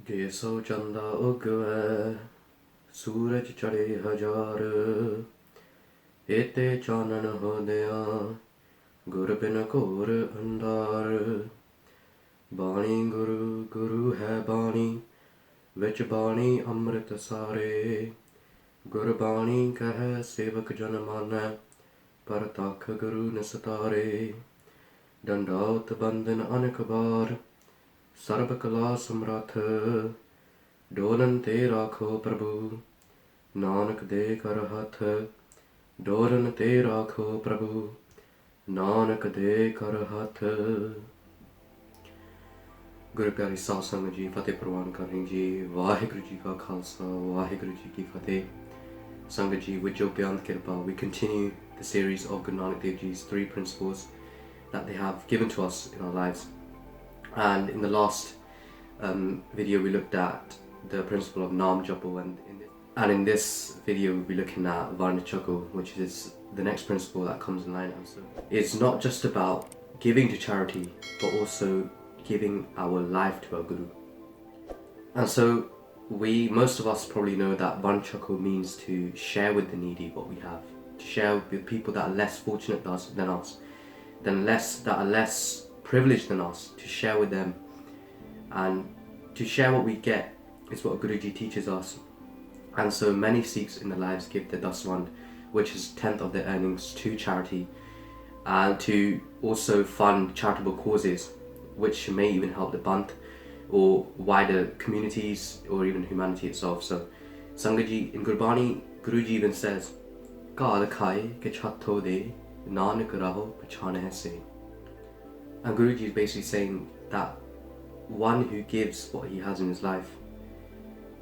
ਜੇ ਸੌ ਚੰਦਾ ਉਗਵੈ ਸੂਰਜ ਚੜੇ ਹਜ਼ਾਰ ਏਤੇ ਚਾਨਣ ਹੁੰਦਿਆਂ ਗੁਰ ਬਿਨ ਘੋਰ ਅੰਧਾਰ ਬਾਣੀ ਗੁਰੂ ਗੁਰੂ ਹੈ ਬਾਣੀ ਵਿੱਚ ਬਾਣੀ ਅੰਮ੍ਰਿਤ ਸਾਰੇ ਗੁਰਬਾਣੀ ਕਹਿ ਸੇਵਕ ਜਨ ਮਾਨੈ ਪਰਤਖ ਗੁਰੂ ਨਿਸਤਾਰੇ ਡੰਡਾਉਤ ਬੰਦਨ ਅਨੇਕ ਬਾਰ ਸਰਬ ਕਲਾ ਸਮਰੱਥ ਡੋਲਨ ਤੇ ਰਾਖੋ ਪ੍ਰਭੂ ਨਾਨਕ ਦੇ ਕਰ ਹੱਥ ਡੋਲਨ ਤੇ ਰਾਖੋ ਪ੍ਰਭੂ ਨਾਨਕ ਦੇ ਕਰ ਹੱਥ। ਗੁਰੂ ਪਿਆਰੀ ਸਾਧ ਸੰਗਤ ਜੀ, ਫਤਿਹ ਪ੍ਰਵਾਨ ਕਰਨੀ ਜੀ। ਵਾਹਿਗੁਰੂ ਜੀ ਕਾ ਖਾਲਸਾ, ਵਾਹਿਗੁਰੂ ਜੀ ਕੀ ਫਤਿਹ। Sangat ji, with your beyond kirpa, we continue the series of Guru Nanak Dev Ji's 3 principles that they have given to us in our lives. And in the last video we looked at the principle of Nam Japo, and in this video we'll be looking at Vand Shako, which is the next principle that comes in line. So it's not just about giving to charity, but also giving our life to our Guru. And so most of us probably know that Vand Shako means to share with the needy what we have, to share with people that are less fortunate than us, that are less privileged than us, to share with them. And to share what we get is what Guruji teaches us. And so many Sikhs in their lives give their daswand, which is 10th of their earnings, to charity, and to also fund charitable causes, which may even help the Bant or wider communities or even humanity itself. So Sangat ji, in Gurbani, Guruji even says, Kaal khai ke chatho de nanak raho pachane se. And Guruji is basically saying that one who gives what he has in his life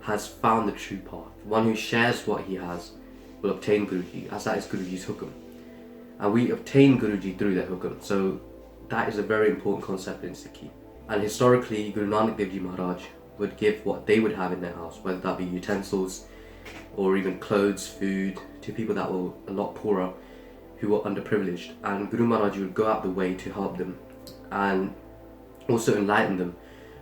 has found the true path. One who shares what he has will obtain Guruji, as that is Guruji's hukum. And we obtain Guruji through that hukum. So that is a very important concept in Sikhi. And historically, Guru Nanak Dev Ji Maharaj would give what they would have in their house, whether that be utensils or even clothes, food, to people that were a lot poorer, who were underprivileged. And Guru Maharaj would go out the way to help them and also enlighten them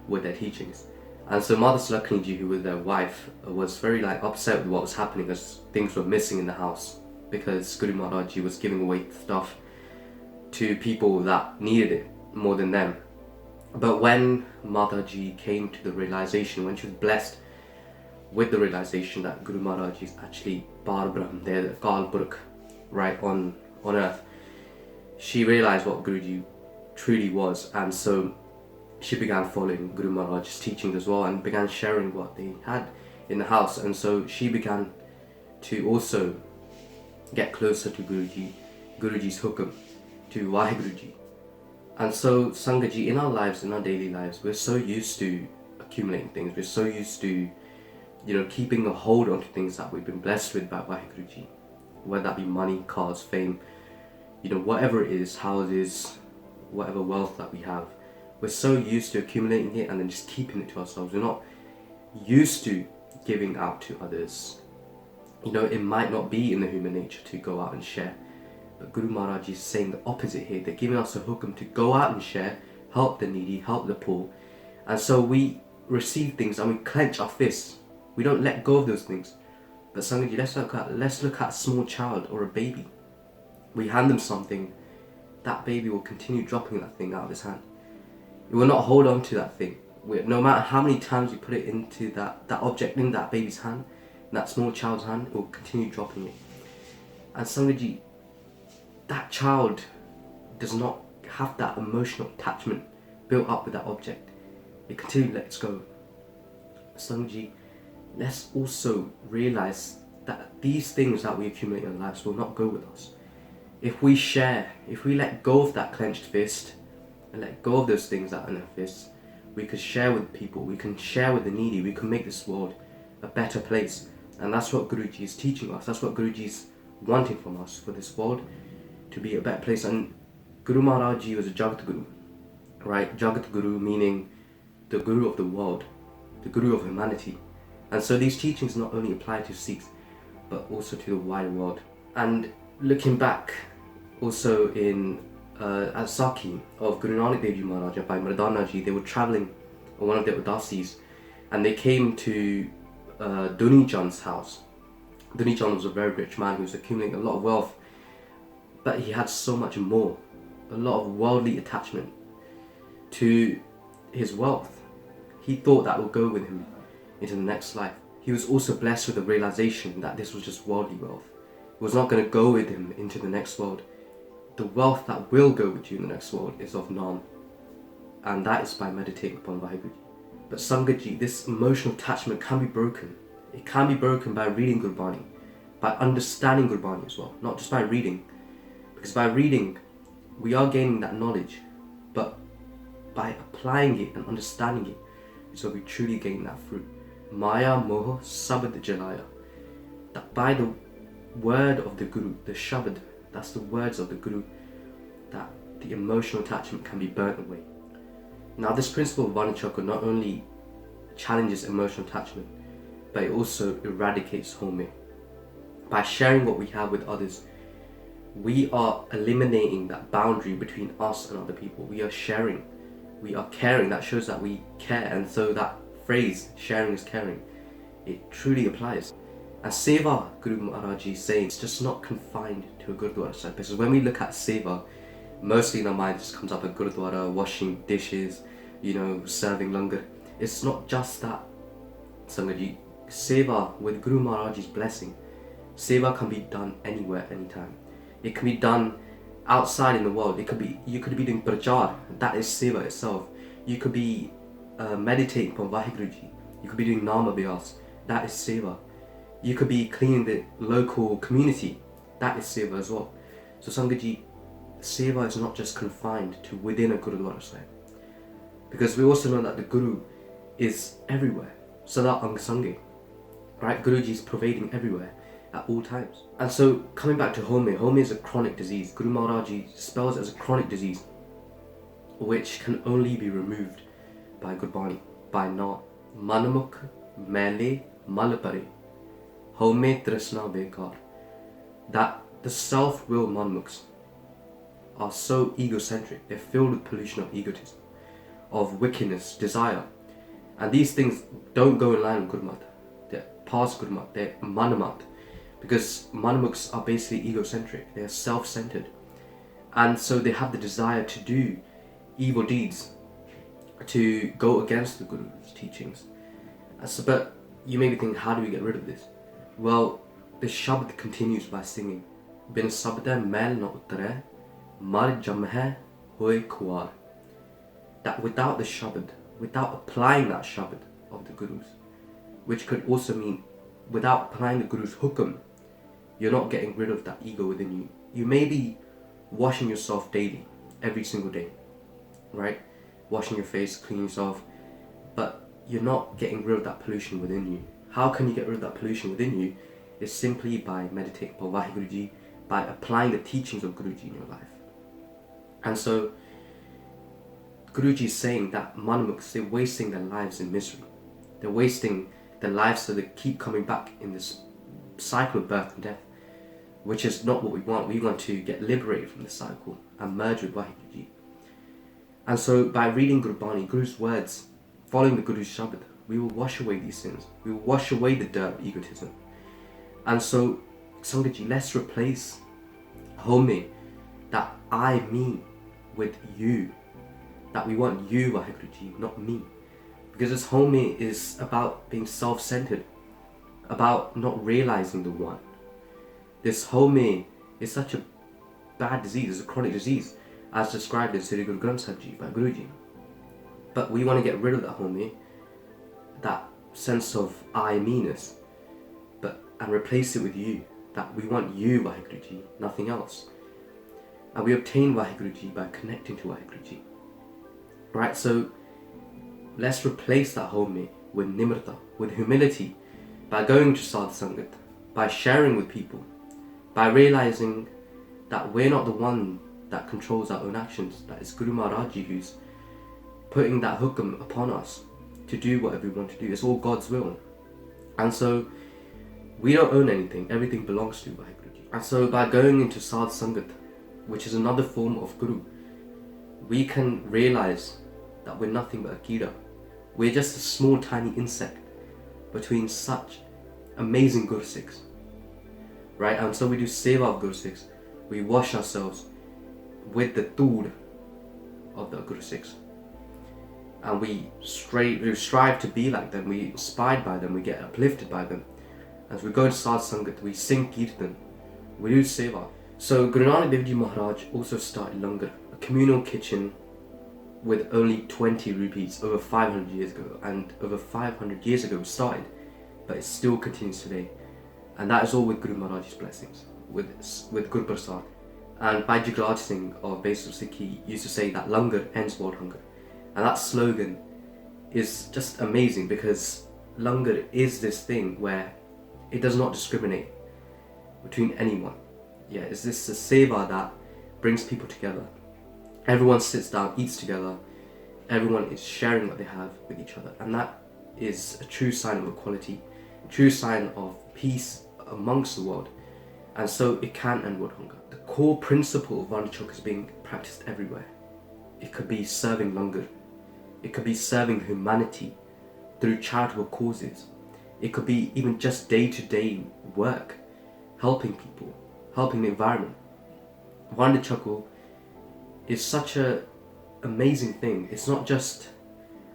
with their teachings. And so Mother Salakani Ji, who was their wife, was very upset with what was happening, as things were missing in the house, because Guru Maharaj Ji was giving away stuff to people that needed it more than them. But when Mataji came to the realization, when she was blessed with the realization that Guru Maharaj is actually Par Brahm, they're the Kal Purkh, right, on earth, she realized what Guruji truly was. And so she began following Guru Maharaj's teachings as well, and began sharing what they had in the house. And so she began to also get closer to Guruji's hukum, to Vaheguruji. And so Sangat ji, in our lives, in our daily lives, we're so used to accumulating things, we're so used to keeping a hold onto things that we've been blessed with by Vaheguruji, whether that be money, cars, fame, whatever it is, houses, whatever wealth that we have. We're so used to accumulating it and then just keeping it to ourselves. We're not used to giving out to others. It might not be in the human nature to go out and share. But Guru Maharaj is saying the opposite here. They're giving us a hukum to go out and share, help the needy, help the poor. And so we receive things and we clench our fists. We don't let go of those things. But Sangaji, let's look at a small child or a baby. We hand them something, that baby will continue dropping that thing out of his hand. It will not hold on to that thing. No matter how many times we put it into that object in that baby's hand, in that small child's hand, it will continue dropping it. And Sangaji, that child does not have that emotional attachment built up with that object. It continually lets go. Sangaji, let's also realize that these things that we accumulate in our lives will not go with us. If we share, if we let go of that clenched fist and let go of those things that are in our fists, we could share with people, we can share with the needy, we can make this world a better place. And that's what Guruji is teaching us. That's what Guruji is wanting from us, for this world to be a better place. And Guru Maharaj Ji was a Jagat Guru, right? Jagat Guru meaning the Guru of the world, the Guru of humanity. And so these teachings not only apply to Sikhs, but also to the wider world. And looking back also in at Saki of Guru Nanak Dev Ji Maharaj by Mardana Ji, they were travelling on one of their udasis, and they came to Duni Chand's house. Duni Chand was a very rich man who was accumulating a lot of wealth, but he had so much more, a lot of worldly attachment to his wealth. He thought that would go with him into the next life. He was also blessed with the realization that this was just worldly wealth. It was not going to go with him into the next world. The wealth that will go with you in the next world is of Nam, and that is by meditating upon Vaheguru. But Sangat, this emotional attachment can be broken. It can be broken by reading Gurbani, by understanding Gurbani as well, not just by reading. Because by reading, we are gaining that knowledge, but by applying it and understanding it, so we truly gain that fruit. Maya moh sabad jalaya. That by the word of the Guru, the Shabad, that's the words of the Guru, that the emotional attachment can be burnt away. Now this principle of Vand Shako not only challenges emotional attachment, but it also eradicates Haumei. By sharing what we have with others, we are eliminating that boundary between us and other people. We are sharing, we are caring. That shows that we care, and so that phrase, sharing is caring, it truly applies. And Seva, Guru Maharaj is saying, it's just not confined to a Gurudwara site. Because when we look at Seva, mostly in our mind just comes up a Gurudwara, washing dishes, serving Langar. It's not just that, Sangaji. Seva, with Guru Maharaj's blessing, Seva can be done anywhere, anytime. It can be done outside in the world. You could be doing prachar, that is Seva itself. You could be meditating upon Vaheguruji. You could be doing Nama Vyas, that is Seva. You could be cleaning the local community, that is Seva as well. So Sangaji, Seva is not just confined to within a Gurudwara site. Because we also know that the Guru is everywhere. Sada Ang Sange. Right? Guruji is pervading everywhere at all times. And so coming back to Haumei, Haumei is a chronic disease. Guru Maharaji spells it as a chronic disease which can only be removed by Gurbani, by Naam. Manamukh mele malapare Haumei trisna bekar. That the self-will manmukhs are so egocentric. They're filled with pollution of egotism, of wickedness, desire. And these things don't go in line with Gurmat. They're past Gurmat, they're Manamat. Because Manamukhs are basically egocentric, they're self-centered. And so they have the desire to do evil deeds, to go against the Guru's teachings. But you may be thinking, how do we get rid of this? Well, the Shabd continues by singing, Bin sabda mail na uttare, mar jamhe hoye kuwar. That without the Shabd, without applying that Shabd of the Gurus, which could also mean without applying the Guru's hukam, you're not getting rid of that ego within you. You may be washing yourself daily, every single day, right? Washing your face, cleaning yourself, but you're not getting rid of that pollution within you. How can you get rid of that pollution within you? It's simply by meditating upon Vaheguruji, by applying the teachings of Guruji in your life. And so Guruji is saying that Manamukhs, they're wasting their lives in misery. They're wasting their lives, so they keep coming back in this cycle of birth and death, which is not what we want. We want to get liberated from this cycle and merge with Vaheguruji. And so by reading Gurbani, Guru's words, following the Guru's Shabad, we will wash away these sins. We will wash away the dirt of egotism. And so, Sangaji, let's replace Haumei, that I, me, with you. That we want you, Vaheguruji, not me. Because this Haumei is about being self-centered, about not realizing the one. This Haumei is such a bad disease, it's a chronic disease, as described in Sri Guru Granth Sahib Ji by Guruji. But we want to get rid of that Haumei, that sense of I, me-ness, and replace it with you. That we want you, Vaheguruji, nothing else. And we obtain Vaheguruji by connecting to Vaheguruji. Right, so let's replace that Haumei with Nimrata, with humility, by going to Sadh Sangat, by sharing with people, by realizing that we're not the one that controls our own actions, that it's Guru Maharaji who's putting that hukam upon us to do whatever we want to do. It's all God's will. And so we don't own anything, everything belongs to Vaheguruji. And so by going into Sadh Sangat, which is another form of Guru, we can realize that we're nothing but a Kira. We're just a small tiny insect between such amazing Gursikhs, right? And so we do seva of Gursikhs. We wash ourselves with the dood of the Gursikhs, and we strive to be like them. We inspired by them. We get uplifted by them. As we go into Sad Sangat, we sing Kirtan. We do seva. So Guru Nanak Dev Ji Maharaj also started Langar, a communal kitchen with only 20 rupees over 500 years ago, and over 500 years ago it started, but it still continues today, and that is all with Guru Maharaj's blessings, with Guru Prasad. And Bhaji Jigraj Singh of Basic Sikhi used to say that Langar ends world hunger, and that slogan is just amazing because Langar is this thing where it does not discriminate between anyone. Yeah, it's this a seva that brings people together. Everyone sits down, eats together, everyone is sharing what they have with each other, and that is a true sign of equality, a true sign of peace amongst the world, and so it can end world hunger. The core principle of Vand Shako is being practiced everywhere. It could be serving Langar, it could be serving humanity through charitable causes, it could be even just day-to-day work, helping people, helping the environment. Vand Shako is such an amazing thing. It's not just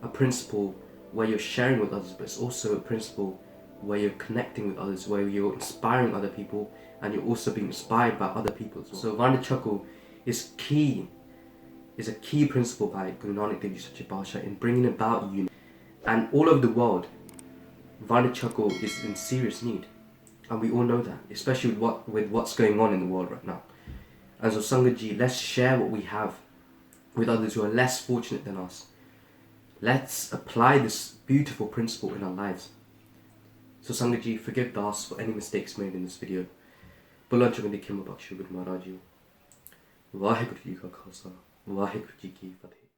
a principle where you're sharing with others, but it's also a principle where you're connecting with others, where you're inspiring other people, and you're also being inspired by other people as well. So Vand Shako is a key principle by Guru Nanak Dev Ji Sache Paatshah in bringing about unity. And all over the world, Vand Shako is in serious need, and we all know that, especially with what's going on in the world right now. And so Sangat Ji, let's share what we have with others who are less fortunate than us. Let's apply this beautiful principle in our lives. So Sangat Ji, forgive Das for any mistakes made in this video. Bulan Chugandi Khima Bakshu Guru Maharaj Ji. Vaheguru Ji Ka Khalsa, Vaheguru Ji Ki Fateh.